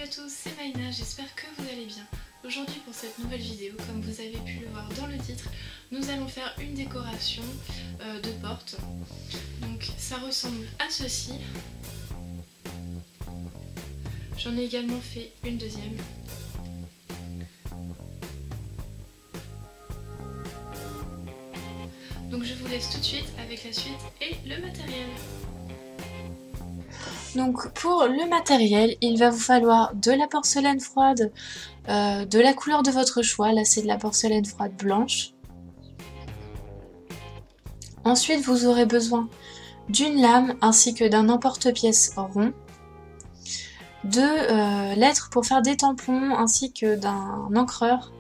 à tous, c'est Maïna, j'espère que vous allez bien. Aujourd'hui pour cette nouvelle vidéo, comme vous avez pu le voir dans le titre, nous allons faire une décoration de porte. Donc ça ressemble à ceci. J'en ai également fait une deuxième. Donc je vous laisse tout de suite avec la suite et le matériel. Donc pour le matériel, il va vous falloir de la porcelaine froide de la couleur de votre choix. Là c'est de la porcelaine froide blanche. Ensuite vous aurez besoin d'une lame ainsi que d'un emporte-pièce rond, de lettres pour faire des tampons ainsi que d'un encreur.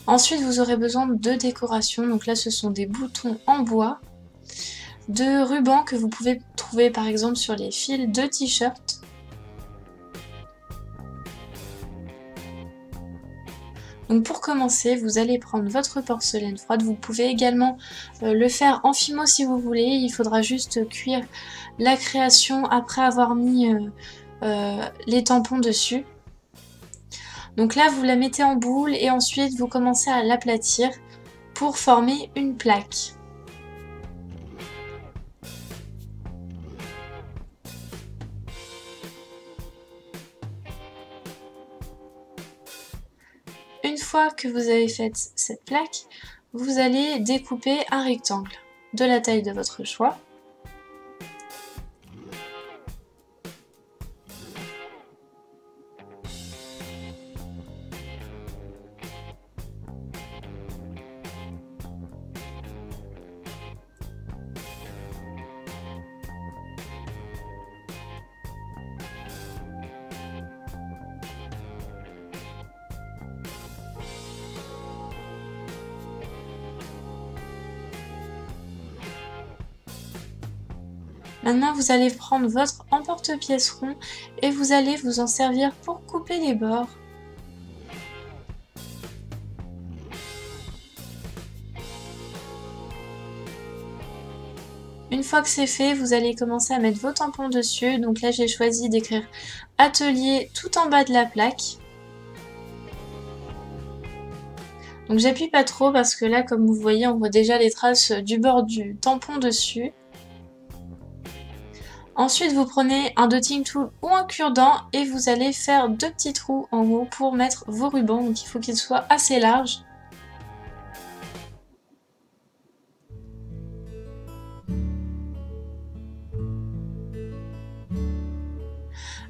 Ensuite, vous aurez besoin de décoration. Donc là, ce sont des boutons en bois, de rubans que vous pouvez trouver par exemple sur les fils de t-shirt. Donc pour commencer, vous allez prendre votre porcelaine froide. Vous pouvez également le faire en fimo si vous voulez. Il faudra juste cuire la création après avoir mis les tampons dessus. Donc là, vous la mettez en boule et ensuite vous commencez à l'aplatir pour former une plaque. Une fois que vous avez fait cette plaque, vous allez découper un rectangle de la taille de votre choix. Maintenant, vous allez prendre votre emporte-pièce rond et vous allez vous en servir pour couper les bords. Une fois que c'est fait, vous allez commencer à mettre vos tampons dessus. Donc là, j'ai choisi d'écrire atelier tout en bas de la plaque. Donc j'appuie pas trop parce que là, comme vous voyez, on voit déjà les traces du bord du tampon dessus. Ensuite, vous prenez un dotting tool ou un cure-dent et vous allez faire deux petits trous en haut pour mettre vos rubans. Donc il faut qu'ils soient assez larges.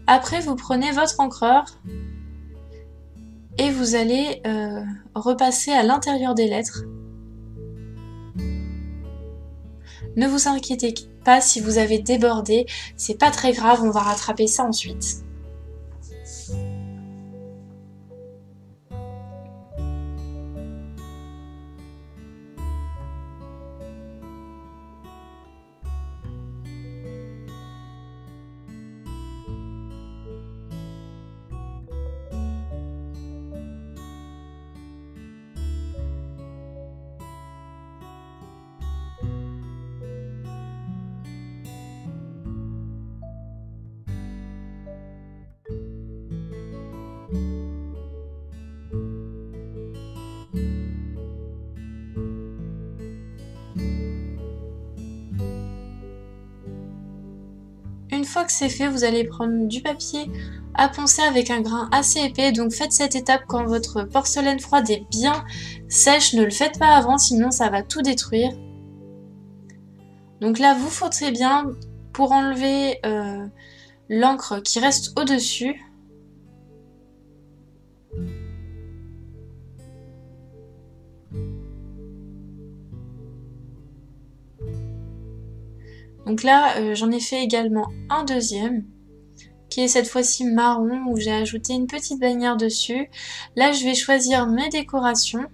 Après, vous prenez votre encreur et vous allez repasser à l'intérieur des lettres. Ne vous inquiétez pas si vous avez débordé, c'est pas très grave, on va rattraper ça ensuite. Une fois que c'est fait, vous allez prendre du papier à poncer avec un grain assez épais. Donc faites cette étape quand votre porcelaine froide est bien sèche. Ne le faites pas avant, sinon ça va tout détruire. Donc là, vous frotterez bien pour enlever l'encre qui reste au-dessus. Donc là, j'en ai fait également un deuxième, qui est cette fois-ci marron, où j'ai ajouté une petite bannière dessus. Là, je vais choisir mes décorations.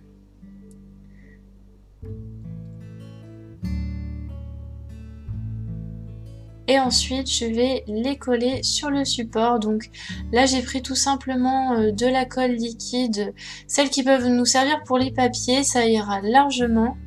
Et ensuite, je vais les coller sur le support. Donc là, j'ai pris tout simplement de la colle liquide, celles qui peuvent nous servir pour les papiers, ça ira largement.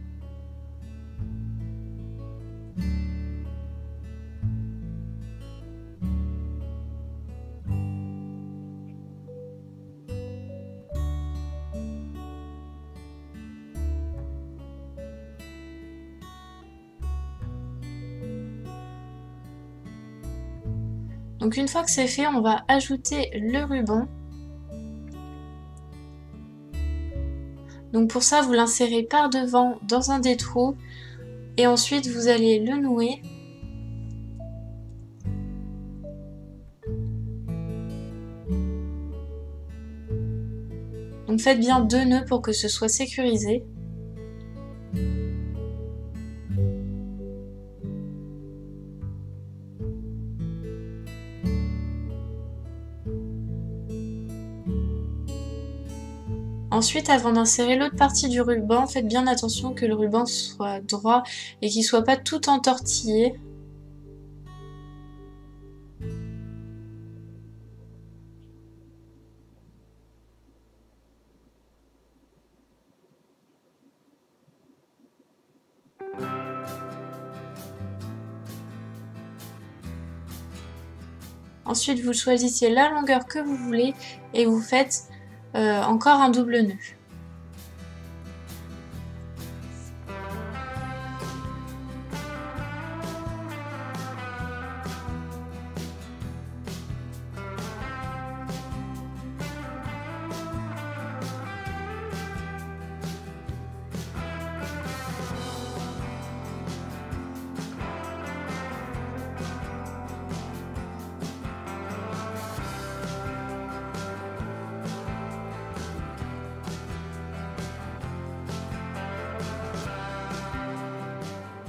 Donc une fois que c'est fait, on va ajouter le ruban. Donc pour ça, vous l'insérez par devant dans un des trous et ensuite vous allez le nouer. Donc faites bien 2 nœuds pour que ce soit sécurisé. Ensuite, avant d'insérer l'autre partie du ruban, faites bien attention que le ruban soit droit et qu'il ne soit pas tout entortillé. Ensuite, vous choisissez la longueur que vous voulez et vous faites encore un double nœud.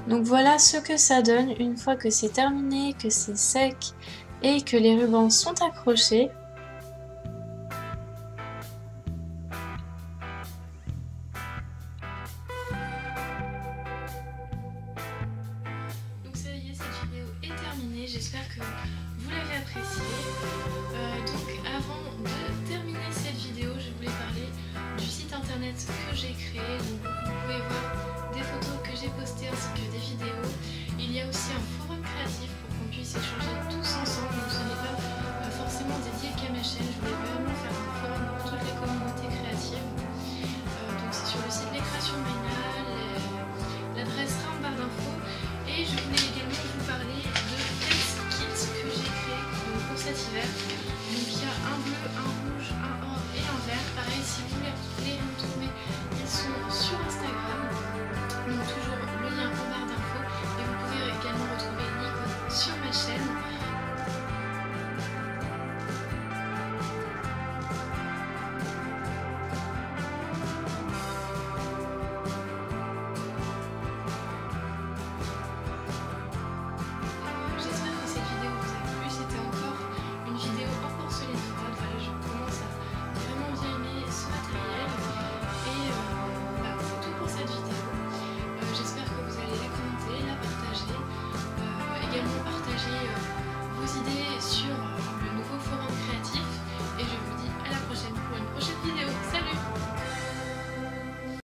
Donc voilà ce que ça donne une fois que c'est terminé, que c'est sec et que les rubans sont accrochés. Donc ça y est, cette vidéo est terminée, j'espère que vous l'avez appréciée. Donc avant de terminer cette vidéo, je voulais parler du site internet que j'ai créé. Donc vous pouvez voir des photos que j'ai postées ainsi que des vidéos. Il y a aussi un forum créatif pour qu'on puisse échanger tous ensemble. Donc ce n'est pas forcément dédié qu'à ma chaîne, je voulais vraiment faire un forum pour toutes les communautés créatives. Donc c'est sur le site Les Créations de Maïna, l'adresse sera en barre d'infos. Et je voulais également vous parler de 4 kits que j'ai créés pour cet hiver. Donc il y a un bleu, un rouge, un or et un vert. Pareil, si vous voulez les retrouver, ils sont sur Instagram. Donc toujours le lien en barre d'infos. Et vous pouvez également retrouver l'icône sur ma chaîne.